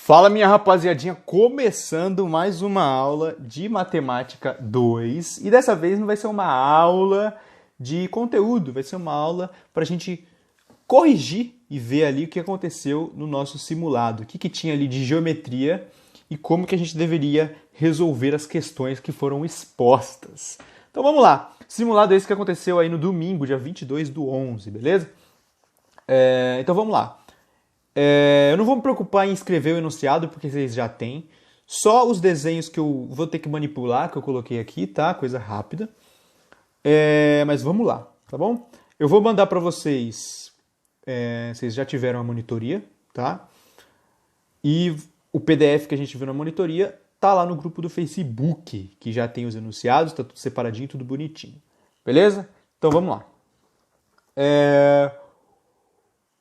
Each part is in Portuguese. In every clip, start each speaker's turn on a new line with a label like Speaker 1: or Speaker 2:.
Speaker 1: Fala, minha rapaziadinha, começando mais uma aula de Matemática 2. E dessa vez não vai ser uma aula de conteúdo, vai ser uma aula para a gente corrigir e ver ali o que aconteceu no nosso simulado, o que tinha ali de geometria e como que a gente deveria resolver as questões que foram expostas. Então vamos lá, simulado esse que aconteceu aí no domingo, dia 22/11, beleza? Então vamos lá. Eu não vou me preocupar em escrever o enunciado, porque vocês já têm. Só os desenhos que eu vou ter que manipular, que eu coloquei aqui, tá? Coisa rápida. Mas vamos lá, tá bom? Eu vou mandar para vocês. Vocês já tiveram a monitoria, tá? E o PDF que a gente viu na monitoria tá lá no grupo do Facebook, que já tem os enunciados, tá tudo separadinho, tudo bonitinho. Beleza? Então vamos lá.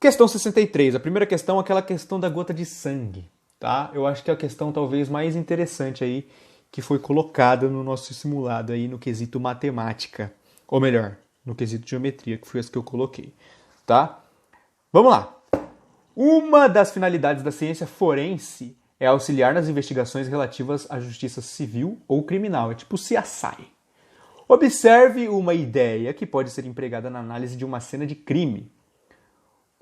Speaker 1: Questão 63, a primeira questão é aquela questão da gota de sangue, tá? Eu acho que é a questão talvez mais interessante aí que foi colocada no nosso simulado aí no quesito matemática, ou melhor, no quesito geometria, que foi as que eu coloquei, tá? Vamos lá. Uma das finalidades da ciência forense é auxiliar nas investigações relativas à justiça civil ou criminal, é tipo CSI. Observe uma ideia que pode ser empregada na análise de uma cena de crime.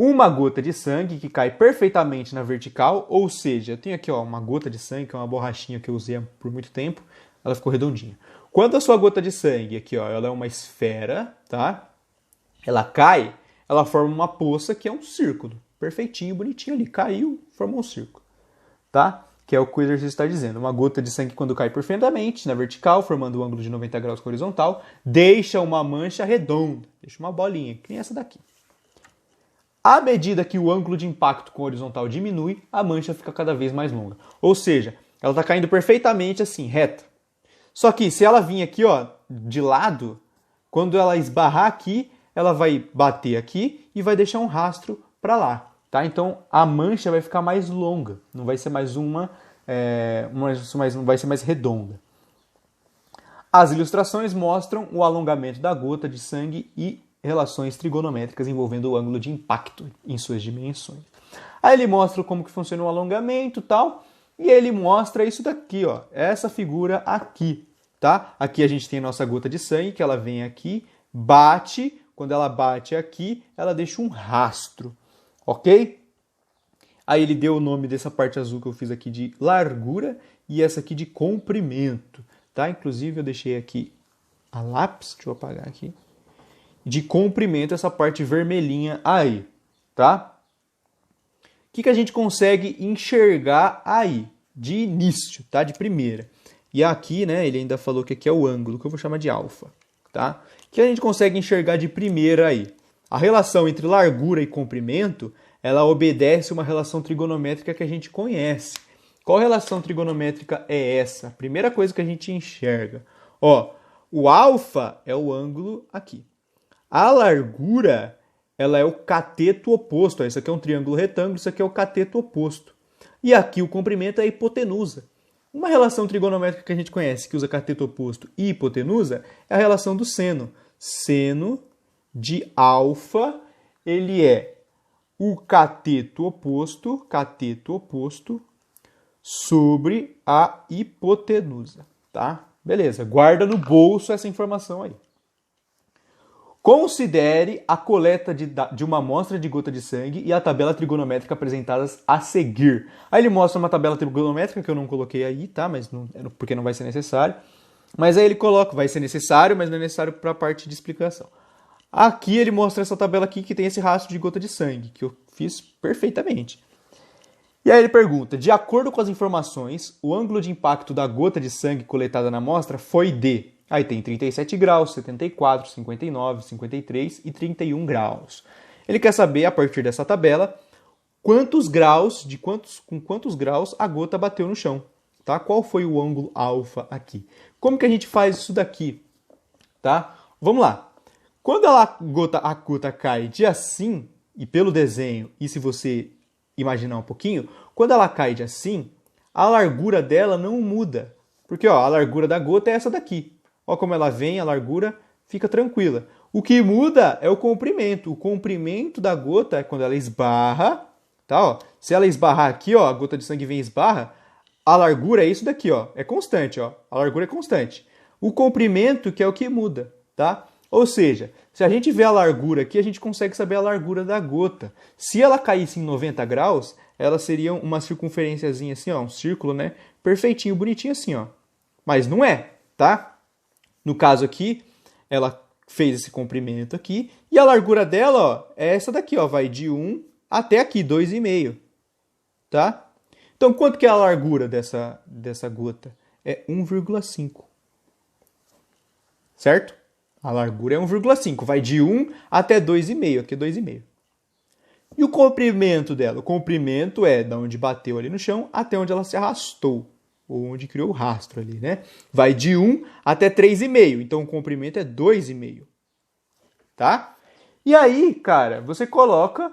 Speaker 1: Uma gota de sangue que cai perfeitamente na vertical, ou seja, eu tenho aqui uma gota de sangue, que é uma borrachinha que eu usei por muito tempo, ela ficou redondinha. Quando a sua gota de sangue, aqui ela é uma esfera, tá? Ela cai, ela forma uma poça que é um círculo, perfeitinho, bonitinho ali, caiu, formou um círculo, tá? Que é o que o exercício está dizendo. Uma gota de sangue quando cai perfeitamente na vertical, formando um ângulo de 90 graus com a horizontal, deixa uma mancha redonda, deixa uma bolinha, que nem essa daqui. À medida que o ângulo de impacto com a horizontal diminui, a mancha fica cada vez mais longa. Ou seja, ela está caindo perfeitamente assim, reta. Só que se ela vir aqui, de lado, quando ela esbarrar aqui, ela vai bater aqui e vai deixar um rastro para lá. Tá? Então a mancha vai ficar mais longa, não vai ser mais não vai ser mais redonda. As ilustrações mostram o alongamento da gota de sangue e relações trigonométricas envolvendo o ângulo de impacto em suas dimensões. Aí ele mostra como que funciona o alongamento e tal, e ele mostra isso daqui, essa figura aqui, tá? Aqui a gente tem a nossa gota de sangue, que ela vem aqui, bate, quando ela bate aqui, ela deixa um rastro, ok? Aí ele deu o nome dessa parte azul que eu fiz aqui de largura e essa aqui de comprimento, tá? Inclusive eu deixei aqui a lápis, deixa eu apagar aqui, de comprimento, essa parte vermelhinha aí, tá? O que a gente consegue enxergar aí, de início, tá? De primeira. E aqui, né, ele ainda falou que aqui é o ângulo, que eu vou chamar de alfa, tá? O que a gente consegue enxergar de primeira aí? A relação entre largura e comprimento, ela obedece uma relação trigonométrica que a gente conhece. Qual relação trigonométrica é essa? A primeira coisa que a gente enxerga. O alfa é o ângulo aqui. A largura, ela é o cateto oposto. Isso aqui é um triângulo retângulo, isso aqui é o cateto oposto. E aqui o comprimento é a hipotenusa. Uma relação trigonométrica que a gente conhece, que usa cateto oposto e hipotenusa, é a relação do seno. Seno de alfa, ele é o cateto oposto sobre a hipotenusa, tá? Beleza, guarda no bolso essa informação aí. Considere a coleta de uma amostra de gota de sangue e a tabela trigonométrica apresentadas a seguir. Aí ele mostra uma tabela trigonométrica que eu não coloquei aí, tá? Mas porque não vai ser necessário. Mas aí ele coloca, vai ser necessário, mas não é necessário para a parte de explicação. Aqui ele mostra essa tabela aqui que tem esse rastro de gota de sangue, que eu fiz perfeitamente. E aí ele pergunta, de acordo com as informações, o ângulo de impacto da gota de sangue coletada na amostra foi de... Aí tem 37 graus, 74, 59, 53 e 31 graus. Ele quer saber, a partir dessa tabela, com quantos graus a gota bateu no chão. Tá? Qual foi o ângulo alfa aqui? Como que a gente faz isso daqui? Tá? Vamos lá. Quando a gota cai de assim, e pelo desenho, e se você imaginar um pouquinho, quando ela cai de assim, a largura dela não muda. Porque a largura da gota é essa daqui. Olha como ela vem, a largura fica tranquila. O que muda é o comprimento. O comprimento da gota é quando ela esbarra, tá? Se ela esbarrar aqui, ó, a gota de sangue vem e esbarra, a largura é isso daqui, ó. É constante, ó. A largura é constante. O comprimento que é o que muda, tá? Ou seja, se a gente vê a largura aqui, a gente consegue saber a largura da gota. Se ela caísse em 90 graus, ela seria uma circunferênciazinha assim, ó, um círculo, né? Perfeitinho, bonitinho assim, ó. Mas não é, tá? No caso aqui, ela fez esse comprimento aqui e a largura dela, ó, é essa daqui, ó, vai de 1 até aqui, 2,5, tá? Então, quanto que é a largura dessa gota? É 1,5. Certo? A largura é 1,5. Vai de 1 até 2,5. Aqui é 2,5. E o comprimento dela? O comprimento é da onde bateu ali no chão até onde ela se arrastou. Ou onde criou o rastro ali, né? Vai de 1 até 3,5. Então, o comprimento é 2,5. Tá? E aí, cara, você coloca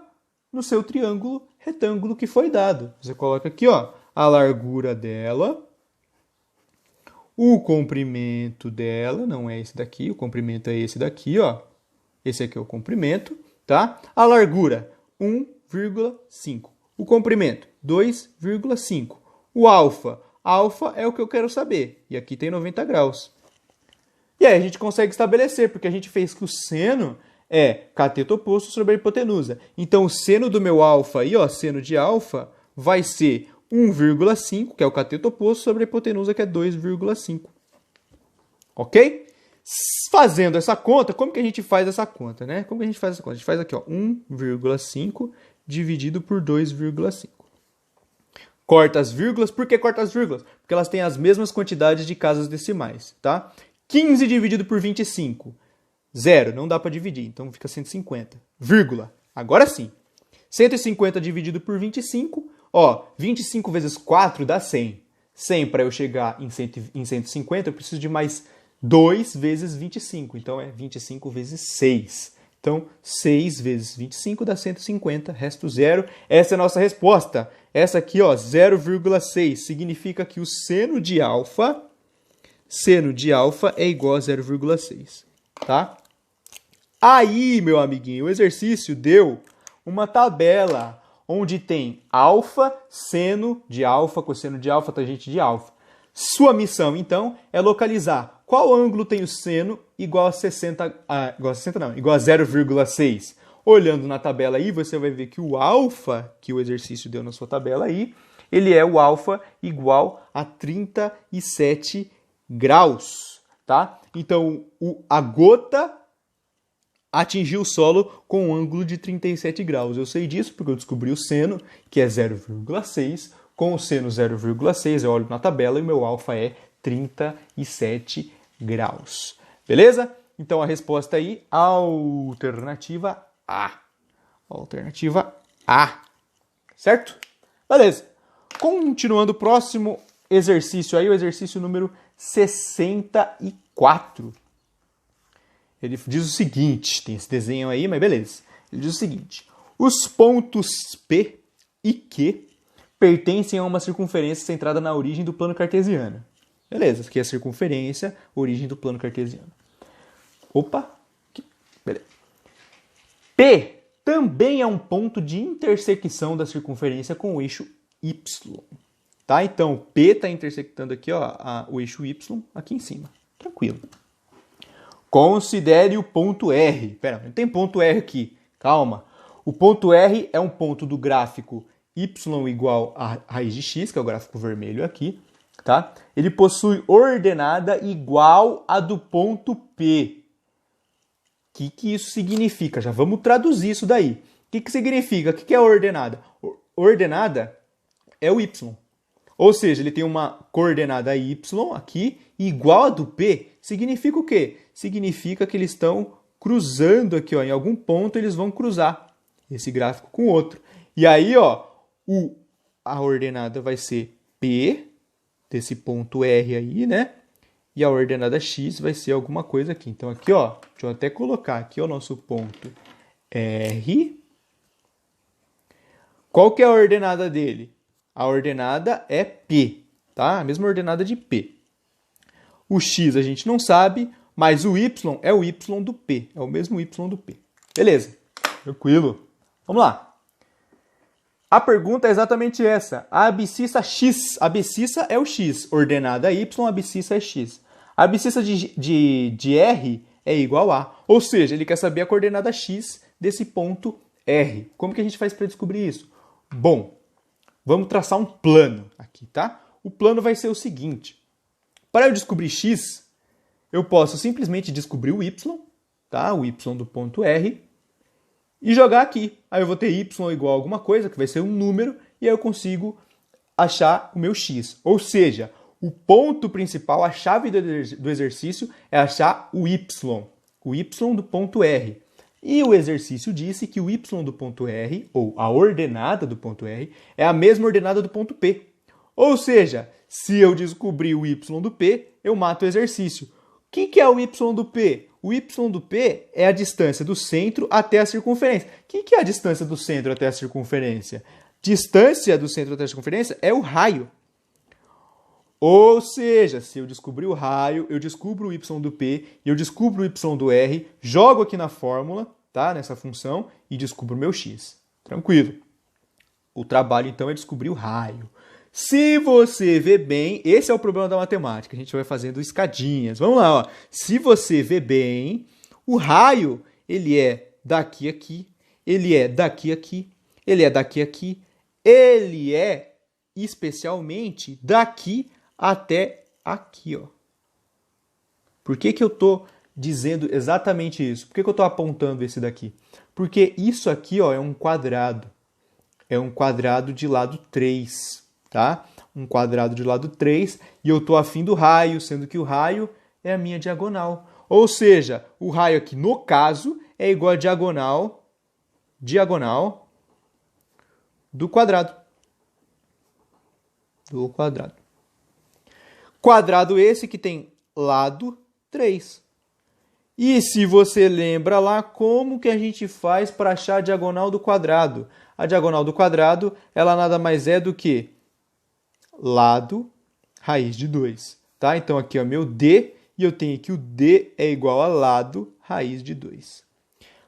Speaker 1: no seu triângulo retângulo que foi dado. Você coloca aqui, ó, a largura dela, o comprimento dela, não é esse daqui, o comprimento é esse daqui, ó. Esse aqui é o comprimento, tá? A largura, 1,5. O comprimento, 2,5. O alfa é o que eu quero saber. E aqui tem 90 graus. E aí a gente consegue estabelecer, porque a gente fez que o seno é cateto oposto sobre a hipotenusa. Então, o seno do meu alfa aí, ó, seno de alfa, vai ser 1,5, que é o cateto oposto, sobre a hipotenusa, que é 2,5. Ok? Fazendo essa conta, como que a gente faz essa conta, né? Como que a gente faz essa conta? A gente faz aqui, ó, 1,5 dividido por 2,5. Corta as vírgulas. Por que corta as vírgulas? Porque elas têm as mesmas quantidades de casas decimais, tá? 15 dividido por 25. 0, não dá para dividir, então fica 150. Vírgula. Agora sim. 150 dividido por 25, ó, 25 vezes 4 dá 100. 100 para eu chegar em 150, eu preciso de mais 2 vezes 25. Então é 25 vezes 6. Então, 6 vezes 25 dá 150, resto 0. Essa é a nossa resposta. Essa aqui, ó, 0,6, significa que o seno de alfa é igual a 0,6, tá? Aí, meu amiguinho, o exercício deu uma tabela onde tem alfa, seno de alfa, cosseno de alfa, tangente de alfa. Sua missão, então, é localizar qual ângulo tem o seno igual a 0,6. Olhando na tabela aí, você vai ver que o alfa, que o exercício deu na sua tabela aí, ele é o alfa igual a 37 graus, tá? Então, a gota atingiu o solo com um ângulo de 37 graus. Eu sei disso porque eu descobri o seno, que é 0,6. Com o seno 0,6, eu olho na tabela e meu alfa é 37 graus. Beleza? Então, a resposta aí, alternativa A. Alternativa A. Certo? Beleza. Continuando o próximo exercício aí, o exercício número 64. Ele diz o seguinte, tem esse desenho aí, mas beleza. Ele diz o seguinte: os pontos P e Q pertencem a uma circunferência centrada na origem do plano cartesiano. Beleza, aqui é a circunferência, origem do plano cartesiano. Opa, aqui. Beleza. P também é um ponto de intersecção da circunferência com o eixo Y. Tá? Então, P está intersectando aqui, ó, o eixo Y aqui em cima. Tranquilo. Considere o ponto R. Pera, não tem ponto R aqui. Calma. O ponto R é um ponto do gráfico y igual a raiz de x, que é o gráfico vermelho aqui. Tá? Ele possui ordenada igual a do ponto P. O que isso significa? Já vamos traduzir isso daí. O que significa? O que é ordenada? Ordenada é o y. Ou seja, ele tem uma coordenada y aqui igual a do P. Significa o quê? Significa que eles estão cruzando aqui, ó, em algum ponto eles vão cruzar esse gráfico com o outro. E aí, ó, a ordenada vai ser P, desse ponto R aí, né? E a ordenada X vai ser alguma coisa aqui. Então aqui, ó, deixa eu até colocar aqui o nosso ponto R. Qual que é a ordenada dele? A ordenada é P, tá? A mesma ordenada de P. O X a gente não sabe, mas o Y é o Y do P. É o mesmo Y do P. Beleza. Tranquilo. Vamos lá. A pergunta é exatamente essa. A abscissa x, a abscissa é o x, ordenada y, a abscissa é x. A abscissa de R é igual a. Ou seja, ele quer saber a coordenada x desse ponto R. Como que a gente faz para descobrir isso? Bom, vamos traçar um plano aqui, tá? O plano vai ser o seguinte. Para eu descobrir x, eu posso simplesmente descobrir o y, tá? O y do ponto R, e jogar aqui. Aí eu vou ter y igual a alguma coisa, que vai ser um número, e aí eu consigo achar o meu x. Ou seja, o ponto principal, a chave do exercício é achar o y do ponto R. E o exercício disse que o y do ponto R, ou a ordenada do ponto R, é a mesma ordenada do ponto P. Ou seja, se eu descobrir o y do P, eu mato o exercício. O que é o y do P? O y do P é a distância do centro até a circunferência. O que é a distância do centro até a circunferência? Distância do centro até a circunferência é o raio. Ou seja, se eu descobrir o raio, eu descubro o y do P e eu descubro o y do R, jogo aqui na fórmula, tá? Nessa função, e descubro o meu x. Tranquilo. O trabalho, então, é descobrir o raio. Se você vê bem, esse é o problema da matemática. A gente vai fazendo escadinhas. Vamos lá, ó. Se você vê bem, o raio, ele é daqui a aqui, ele é daqui a aqui, ele é daqui a aqui, ele é especialmente daqui até aqui, ó. Por que eu estou dizendo exatamente isso? Por que eu estou apontando esse daqui? Porque isso aqui, ó, é um quadrado. É um quadrado de lado 3, tá? Um quadrado de lado 3 e eu estou afim do raio, sendo que o raio é a minha diagonal. Ou seja, o raio aqui, no caso, é igual a diagonal do quadrado. Quadrado esse que tem lado 3. E se você lembra lá, como que a gente faz para achar a diagonal do quadrado? A diagonal do quadrado, ela nada mais é do que lado raiz de 2. Tá? Então aqui é o meu D, e eu tenho que o D é igual a lado raiz de 2.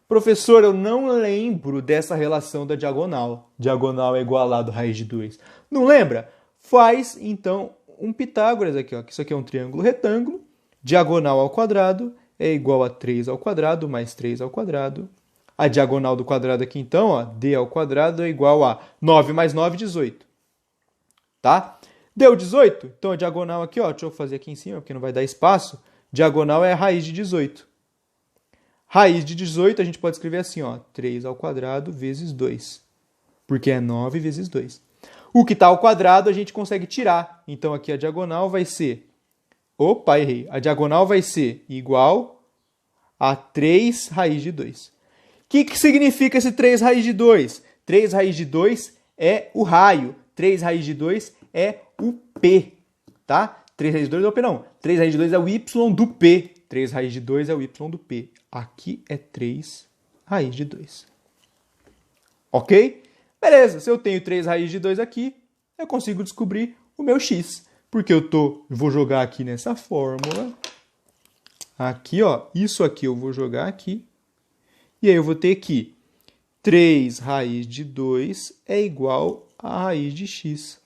Speaker 1: Professor, eu não lembro dessa relação da diagonal. Diagonal é igual a lado raiz de 2. Não lembra? Faz, então, um Pitágoras aqui, ó. Isso aqui é um triângulo retângulo. Diagonal ao quadrado é igual a 3 ao quadrado mais 3 ao quadrado. A diagonal do quadrado aqui, então, ó, D ao quadrado é igual a 9 mais 9, 18. Tá? Deu 18? Então, a diagonal aqui, ó, deixa eu fazer aqui em cima, porque não vai dar espaço. Diagonal é a raiz de 18. Raiz de 18 a gente pode escrever assim, ó, 3 ao quadrado vezes 2. Porque é 9 vezes 2. O que está ao quadrado a gente consegue tirar. Então, aqui a diagonal vai ser... Opa, errei. A diagonal vai ser igual a 3 raiz de 2. O que significa esse 3 raiz de 2? 3 raiz de 2 é o raio. 3 raiz de 2 é o P. Tá? 3 raiz de 2 é o P, não. 3 raiz de 2 é o Y do P. 3 raiz de 2 é o Y do P. Aqui é 3 raiz de 2. Ok? Beleza, se eu tenho 3 raiz de 2 aqui, eu consigo descobrir o meu x. Porque vou jogar aqui nessa fórmula. Aqui, ó, isso aqui eu vou jogar aqui. E aí eu vou ter que 3 raiz de 2 é igual a raiz de x.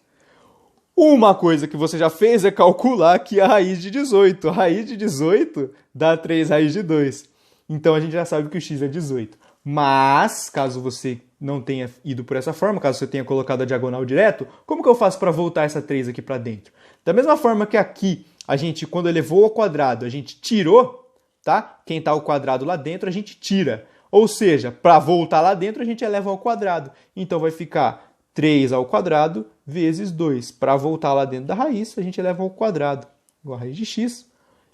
Speaker 1: Uma coisa que você já fez é calcular aqui a raiz de 18. A raiz de 18 dá 3 raiz de 2. Então a gente já sabe que o x é 18. Mas, caso você não tenha ido por essa forma, caso você tenha colocado a diagonal direto, como que eu faço para voltar essa 3 aqui para dentro? Da mesma forma que aqui, a gente, quando elevou ao quadrado, a gente tirou, tá? Quem está ao quadrado lá dentro, a gente tira. Ou seja, para voltar lá dentro, a gente eleva ao quadrado. Então vai ficar 3 ao quadrado vezes 2. Para voltar lá dentro da raiz, a gente eleva ao quadrado, igual a raiz de x.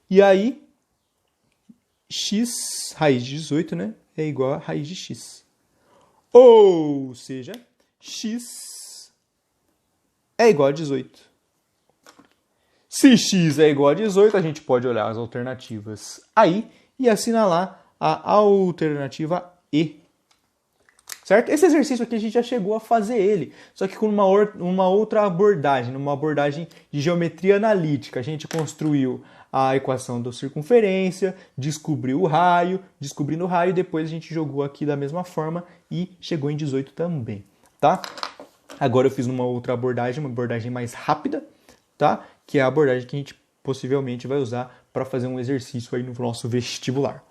Speaker 1: E aí, x, raiz de 18, né? É igual a raiz de x. Ou seja, x é igual a 18. Se x é igual a 18, a gente pode olhar as alternativas aí e assinalar a alternativa E. Certo? Esse exercício aqui a gente já chegou a fazer ele, só que com uma outra abordagem, numa abordagem de geometria analítica. A gente construiu a equação da circunferência, descobriu o raio, depois a gente jogou aqui da mesma forma e chegou em 18 também, tá? Agora eu fiz uma outra abordagem, uma abordagem mais rápida, tá? Que é a abordagem que a gente possivelmente vai usar para fazer um exercício aí no nosso vestibular.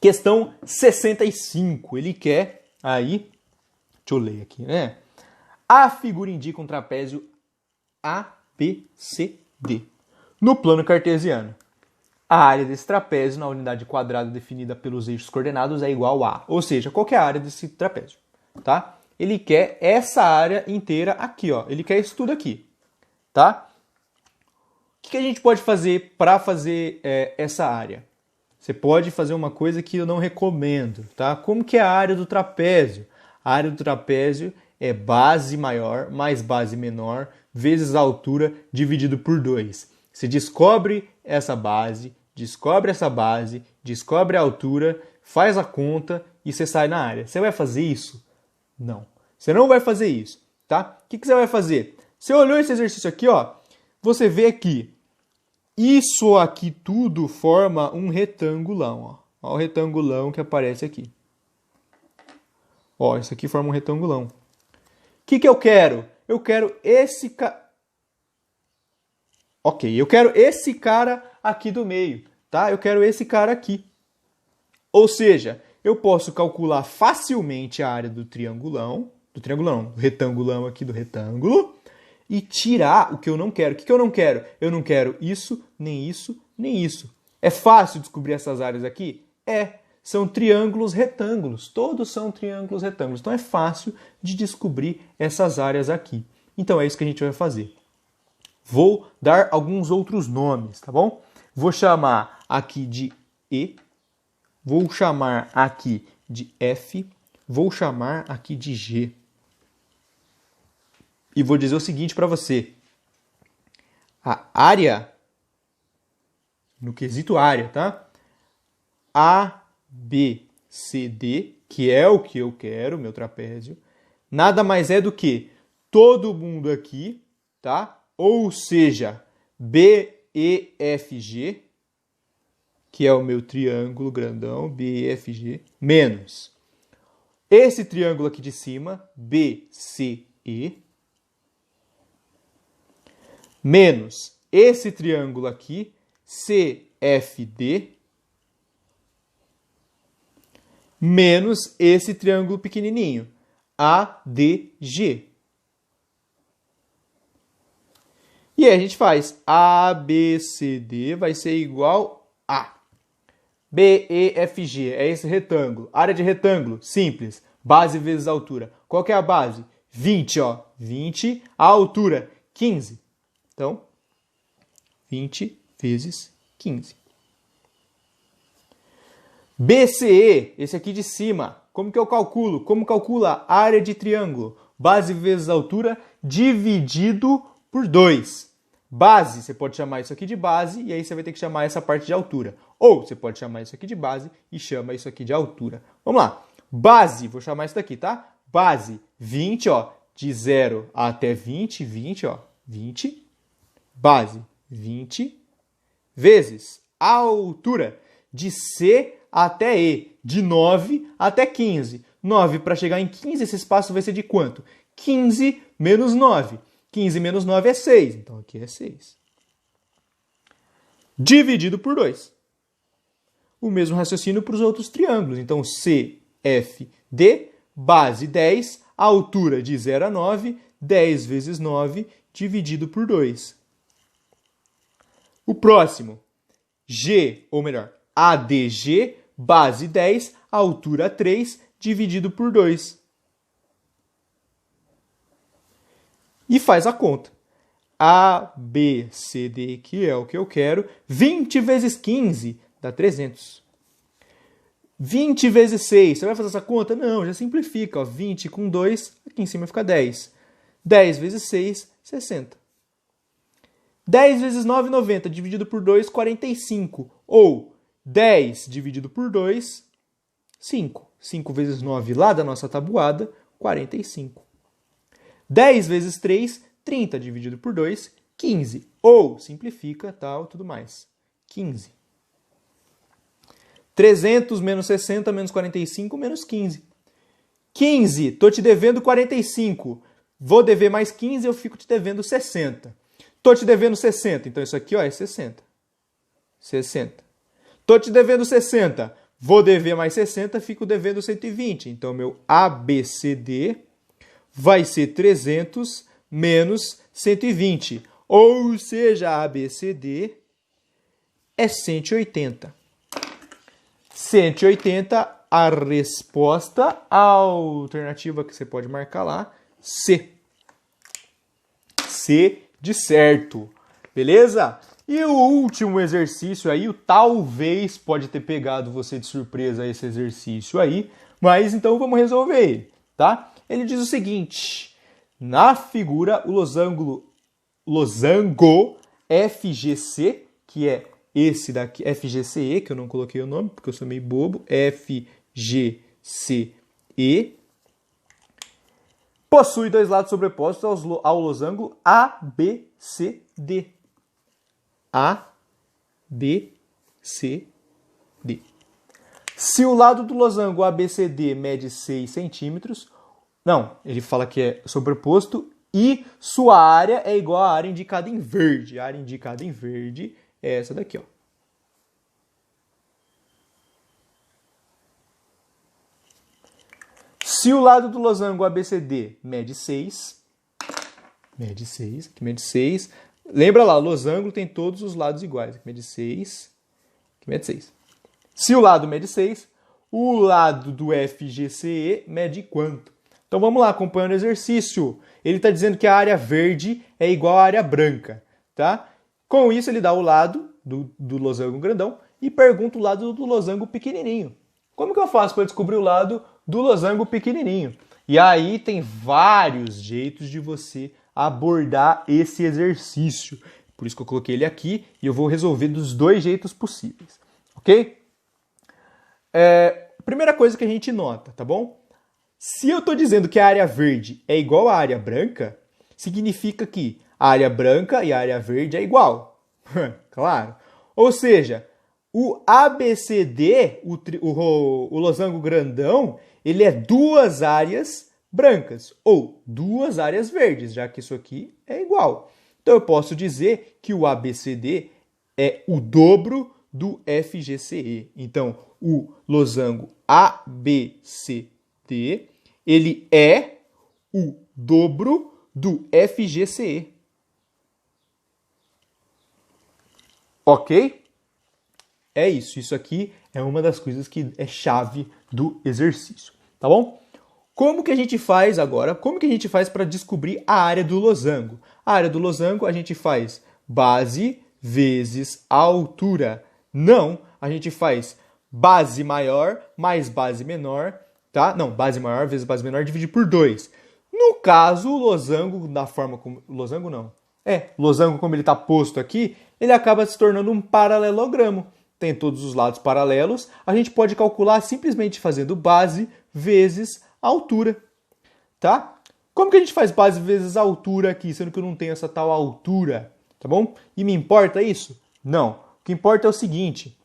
Speaker 1: Questão 65. Ele quer aí, deixa eu ler aqui, né? A figura indica um trapézio ABCD. No plano cartesiano, a área desse trapézio na unidade quadrada definida pelos eixos coordenados é igual a... Ou seja, qual que é a área desse trapézio, tá? Ele quer essa área inteira aqui, ó. Ele quer isso tudo aqui, tá? O que a gente pode fazer para fazer essa área? Você pode fazer uma coisa que eu não recomendo, tá? Como que é a área do trapézio? A área do trapézio é base maior mais base menor vezes a altura dividido por 2. Você descobre essa base, descobre a altura, faz a conta e você sai na área. Você vai fazer isso? Não. Você não vai fazer isso, tá? O que você vai fazer? Você olhou esse exercício aqui, ó. Você vê aqui. Isso aqui tudo forma um retangulão, ó. Ó o retangulão que aparece aqui. Ó, isso aqui forma um retangulão. O que eu quero? Eu quero esse cara... Ok, eu quero esse cara aqui do meio, tá? Eu quero esse cara aqui. Ou seja, eu posso calcular facilmente a área do triangulão, do retangulão aqui do retângulo, e tirar o que eu não quero. O que eu não quero? Eu não quero isso, nem isso, nem isso. É fácil descobrir essas áreas aqui? É. São triângulos retângulos. Todos são triângulos retângulos. Então é fácil de descobrir essas áreas aqui. Então é isso que a gente vai fazer. Vou dar alguns outros nomes, tá bom? Vou chamar aqui de E. Vou chamar aqui de F. Vou chamar aqui de G. E vou dizer o seguinte para você. A área, no quesito área, tá? A, B, C, D, que é o que eu quero, meu trapézio, nada mais é do que todo mundo aqui, tá? Ou seja, B, E, F, G, que é o meu triângulo grandão, B, E, F, G, menos esse triângulo aqui de cima, B, C, E, menos esse triângulo aqui, CFD, menos esse triângulo pequenininho, ADG. E aí a gente faz ABCD vai ser igual a BEFG, é esse retângulo. Área de retângulo, simples, base vezes altura. Qual que é a base? 20, ó, 20, a altura, 15. Então, 20 vezes 15. BCE, esse aqui de cima, como que eu calculo? Como calcula a área de triângulo? Base vezes altura dividido por 2. Base, você pode chamar isso aqui de base e aí você vai ter que chamar essa parte de altura. Ou você pode chamar isso aqui de base e chama isso aqui de altura. Vamos lá. Base, vou chamar isso daqui, tá? Base, 20, ó, de 0 até 20, 20, ó, 20. Base, 20, vezes a altura de C até E, de 9 até 15. 9 para chegar em 15, esse espaço vai ser de quanto? 15 menos 9. 15 menos 9 é 6, então aqui é 6. Dividido por 2. O mesmo raciocínio para os outros triângulos. Então, CFD, base 10, altura de 0 a 9, 10 vezes 9, dividido por 2. O próximo, G, ou melhor, ADG, base 10, altura 3, dividido por 2. E faz a conta. ABCD, que é o que eu quero, 20 vezes 15 dá 300. 20 vezes 6, você vai fazer essa conta? Não, já simplifica. Ó. 20 com 2, aqui em cima fica 10. 10 vezes 6, 60. 10 vezes 9, 90, dividido por 2, 45. Ou 10 dividido por 2, 5. 5 vezes 9 lá da nossa tabuada, 45. 10 vezes 3, 30, dividido por 2, 15. Ou, simplifica, tal, tudo mais. 15. 300 menos 60 menos 45 menos 15. 15, tô te devendo 45. Vou dever mais 15, eu fico te devendo 60. Tô te devendo 60, então isso aqui ó, é 60. 60. Tô te devendo 60. Vou dever mais 60, fico devendo 120. Então, meu ABCD vai ser 300 menos 120. Ou seja, ABCD é 180. 180, a resposta, a alternativa que você pode marcar lá, C. C de certo. Beleza? E o último exercício aí, o talvez pode ter pegado você de surpresa esse exercício aí, mas então vamos resolver ele, tá? Ele diz o seguinte: na figura, o losango FGC, que é esse daqui, FGCE, que eu não coloquei o nome porque eu sou meio bobo, FGCE, possui dois lados sobrepostos ao losango ABCD. A, B, C, D. Se o lado do losango ABCD mede 6 centímetros, não, ele fala que é sobreposto e sua área é igual à área indicada em verde. A área indicada em verde é essa daqui, ó. Se o lado do losango ABCD mede 6, aqui mede 6. Lembra lá, o losango tem todos os lados iguais. Aqui mede 6, aqui mede 6. Se o lado mede 6, o lado do FGCE mede quanto? Então vamos lá, acompanhando o exercício. Ele está dizendo que a área verde é igual à área branca, tá? Com isso ele dá o lado do losango grandão e pergunta o lado do losango pequenininho. Como que eu faço para descobrir o lado do losango pequenininho? E aí tem vários jeitos de você abordar esse exercício. Por isso que eu coloquei ele aqui e eu vou resolver dos dois jeitos possíveis, ok? Primeira coisa que a gente nota, tá bom? Se eu estou dizendo que a área verde é igual à área branca, significa que a área branca e a área verde é igual. Claro. Ou seja, o ABCD, o losango grandão, ele é duas áreas brancas ou duas áreas verdes, já que isso aqui é igual. Então eu posso dizer que o ABCD é o dobro do FGCE. Então o losango ABCD, ele é o dobro do FGCE. Ok? É isso. Isso aqui é uma das coisas que é chave do exercício. Tá bom? Como que a gente faz agora? Como que a gente faz para descobrir a área do losango? A área do losango a gente faz base vezes altura. Não, a gente faz base maior mais base menor, tá? Não, base maior vezes base menor dividido por 2. No caso, o losango, da forma como... Losango não. Losango como ele está posto aqui, ele acaba se tornando um paralelogramo. Tem todos os lados paralelos. A gente pode calcular simplesmente fazendo base vezes altura, tá? Como que a gente faz base vezes altura aqui, sendo que eu não tenho essa tal altura, tá bom? E me importa isso? Não. O que importa é o seguinte: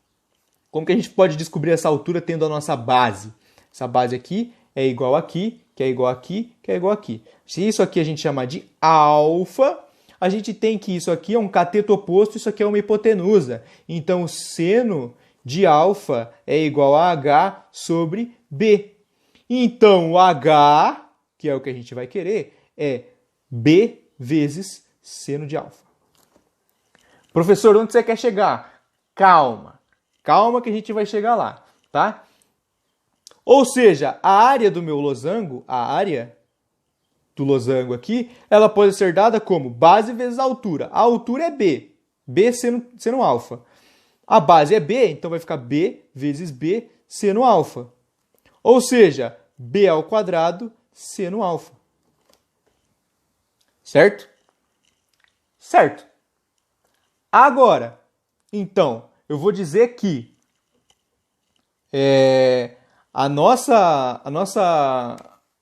Speaker 1: como que a gente pode descobrir essa altura tendo a nossa base? Essa base aqui é igual aqui, que é igual aqui, que é igual aqui. Se isso aqui a gente chamar de alfa, a gente tem que isso aqui é um cateto oposto, isso aqui é uma hipotenusa. Então, o seno de alfa é igual a H sobre B. Então, o H, que é o que a gente vai querer, é B vezes seno de alfa. Professor, onde você quer chegar? Calma. Calma que a gente vai chegar lá, tá? Ou seja, a área do meu losango, a área do losango aqui, ela pode ser dada como base vezes altura. A altura é B. B seno alfa. A base é B, então vai ficar B vezes B seno alfa. Ou seja, B ao quadrado seno alfa. Certo? Certo. Agora, então, eu vou dizer que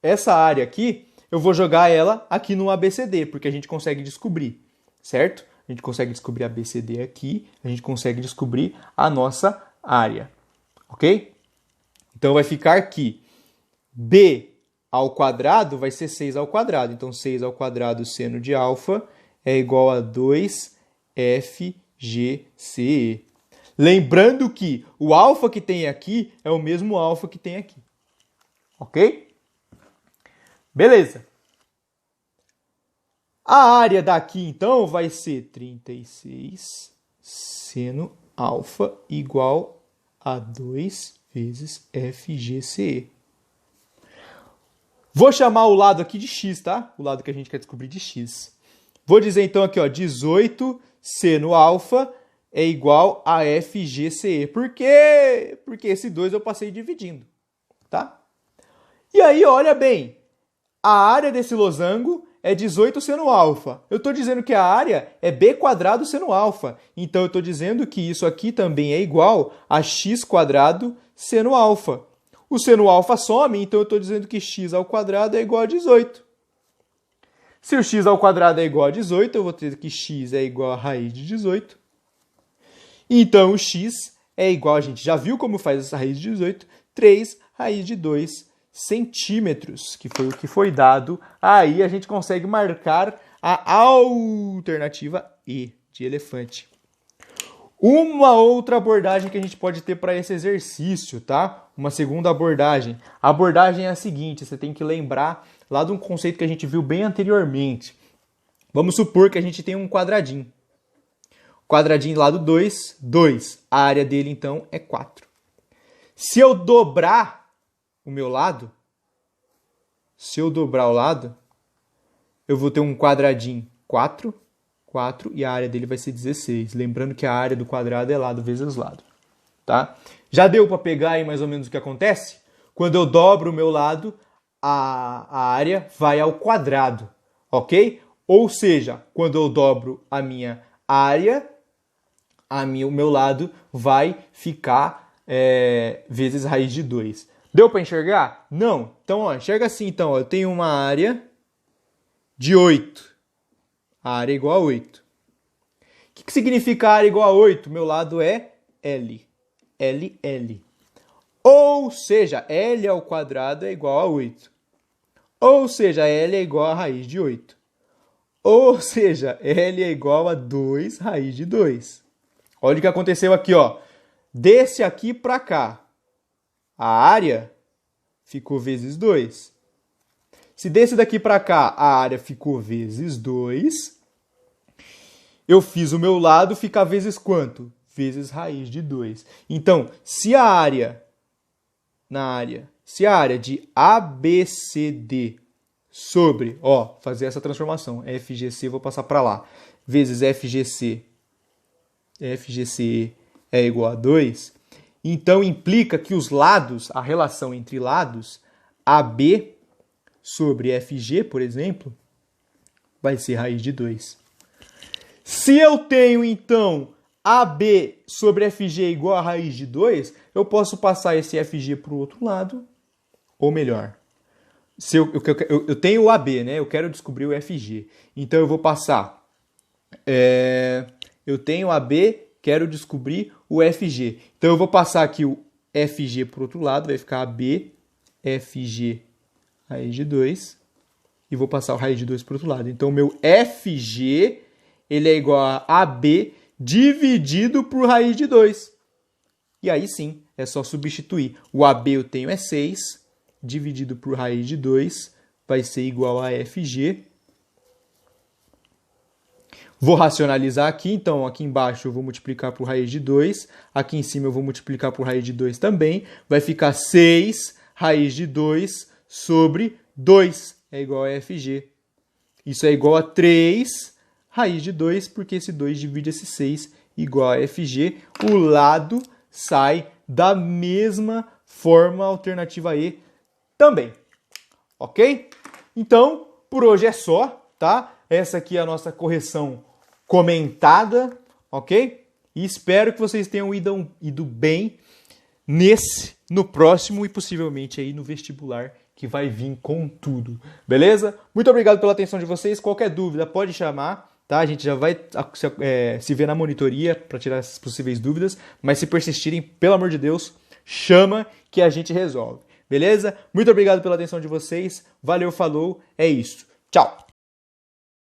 Speaker 1: essa área aqui, eu vou jogar ela aqui no ABCD, porque a gente consegue descobrir, certo? A gente consegue descobrir a ABCD aqui, a gente consegue descobrir a nossa área, ok? Então vai ficar que B ao quadrado vai ser 6 ao quadrado. Então, 6 ao quadrado seno de alfa é igual a 2FGCE. Lembrando que o alfa que tem aqui é o mesmo alfa que tem aqui. Ok? Beleza. A área daqui, então, vai ser 36 seno alfa igual a 2 vezes FGCE. Vou chamar o lado aqui de x, tá? O lado que a gente quer descobrir de x. Vou dizer, então, aqui, ó, 18 seno alfa é igual a FGCE. Por quê? Porque esse 2 eu passei dividindo, tá? E aí, olha bem, a área desse losango é 18 seno alfa. Eu estou dizendo que a área é b quadrado seno alfa. Então, eu estou dizendo que isso aqui também é igual a x quadrado seno alfa. O seno alfa some, então eu estou dizendo que x ao quadrado é igual a 18. Se o x ao quadrado é igual a 18, eu vou ter que x é igual a raiz de 18. Então, o x é igual, a gente já viu como faz essa raiz de 18, 3 raiz de 2 centímetros, que foi o que foi dado. Aí a gente consegue marcar a alternativa E, de elefante. Uma outra abordagem que a gente pode ter para esse exercício, tá? Uma segunda abordagem. A abordagem é a seguinte, você tem que lembrar lá de um conceito que a gente viu bem anteriormente. Vamos supor que a gente tem um quadradinho. Quadradinho lado 2, 2. A área dele, então, é 4. Se eu dobrar o meu lado, eu vou ter um quadradinho 4, 4, e a área dele vai ser 16. Lembrando que a área do quadrado é lado vezes lado, tá? Já deu para pegar aí mais ou menos o que acontece? Quando eu dobro o meu lado, a área vai ao quadrado, ok? Ou seja, quando eu dobro a minha área, o meu lado vai ficar vezes raiz de 2. Deu para enxergar? Não. Então, ó, enxerga assim. Então, ó, eu tenho uma área de 8. A área é igual a 8. O que significa área igual a 8? Meu lado é L. L, L. Ou seja, L ao quadrado é igual a 8. Ou seja, L é igual a raiz de 8. Ou seja, L é igual a 2 raiz de 2. Olha o que aconteceu aqui, ó. Desse aqui para cá, a área ficou vezes 2. Se desse daqui para cá, a área ficou vezes 2, eu fiz o meu lado ficar vezes quanto? Vezes raiz de 2. Então, se a área de ABCD sobre, ó, fazer essa transformação, FGC, vou passar para lá, vezes FGC é igual a 2, então implica que os lados, a relação entre lados, AB sobre FG, por exemplo, vai ser raiz de 2. Se eu tenho, então, AB sobre FG igual a raiz de 2, eu posso passar esse FG para o outro lado, ou melhor, se eu tenho o AB, né? Eu quero descobrir o FG. Então, eu vou passar... eu tenho AB, quero descobrir o FG. Então, eu vou passar aqui o FG para o outro lado, vai ficar AB, FG, raiz de 2, e vou passar o raiz de 2 para o outro lado. Então, o meu FG, ele é igual a AB dividido por raiz de 2. E aí sim, é só substituir. O AB eu tenho é 6, dividido por raiz de 2, vai ser igual a FG. Vou racionalizar aqui, então aqui embaixo eu vou multiplicar por raiz de 2, aqui em cima eu vou multiplicar por raiz de 2 também, vai ficar 6 raiz de 2 sobre 2, é igual a FG. Isso é igual a 3 raiz de 2, porque esse 2 divide esse 6, igual a FG. O lado sai da mesma forma, alternativa E também, ok? Então, por hoje é só, tá? Essa aqui é a nossa correção comentada, ok? E espero que vocês tenham ido bem no próximo e possivelmente aí no vestibular que vai vir com tudo, beleza? Muito obrigado pela atenção de vocês. Qualquer dúvida pode chamar, tá? A gente já vai se ver na monitoria para tirar essas possíveis dúvidas, mas se persistirem, pelo amor de Deus, chama que a gente resolve. Beleza? Muito obrigado pela atenção de vocês. Valeu, falou. É isso. Tchau.